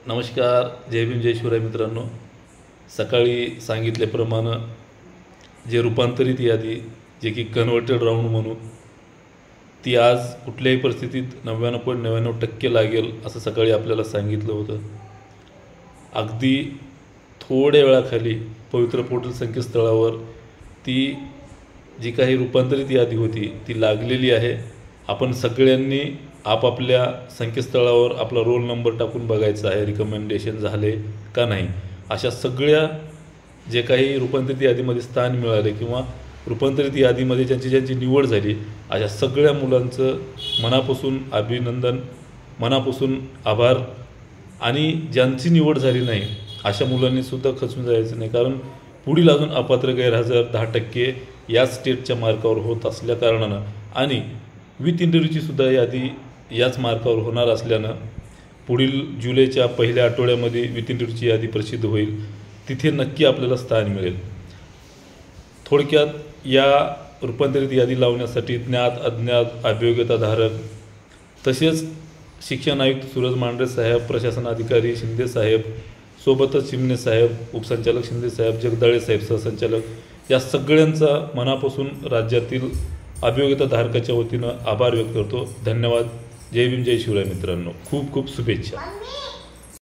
नमस्कार, जय भीम जय शिवराय मित्रांनो. सकाळी सांगितल्याप्रमाणे जे रूपांतरित यादी जे की कन्व्हर्टेड राऊंड म्हणून ती आज कुठल्याही परिस्थितीत 99.99% लागेल असं सकाळी आपल्याला सांगितलं होतं. अगदी थोड्या वेळाखाली पवित्र पोर्टल संकेतस्थळावर ती जी काही रूपांतरित यादी होती ती लागलेली आहे. आपण सगळ्यांनी आपापल्या संकेतस्थळावर आपला रोल नंबर टाकून बघायचा आहे, रिकमेंडेशन झाले का नाही. अशा सगळ्या जे काही रूपांतरित यादीमध्ये स्थान मिळाले किंवा रूपांतरित यादीमध्ये ज्यांची निवड झाली अशा सगळ्या मुलांचं मनापासून अभिनंदन, मनापासून आभार. आणि ज्यांची निवड झाली नाही अशा मुलांनीसुद्धा खचून जायचं नाही, कारण पुढील अजून अपात्र गैरहजर 10% याच स्टेटच्या मार्कावर होत असल्या कारणानं आणि विथ इंटरव्ह्यूची सुद्धा यादी याच मार्कावर होणार असल्यानं पुढील जुलैच्या पहिल्या आठवड्यामध्ये विथ इंटरव्ह्यूची यादी प्रसिद्ध होईल. तिथे नक्की आपल्याला स्थान मिळेल. थोडक्यात या रूपांतरित यादी लावण्यासाठी ज्ञात अज्ञात अभियोग्यताधारक तसेच शिक्षण आयुक्त सूरज मांढरे साहेब, प्रशासन अधिकारी शिंदे साहेब, सोबतच चिमणे साहेब, उपसंचालक शिंदे साहेब, जगदाळे साहेब सहसंचालक, या सगळ्यांचा मनापासून राज्यातील अभियोग्यताधारकाच्या वतीनं आभार व्यक्त करतो. धन्यवाद. जय भीम जय शिवराय मित्रांनो. खूप खूप शुभेच्छा.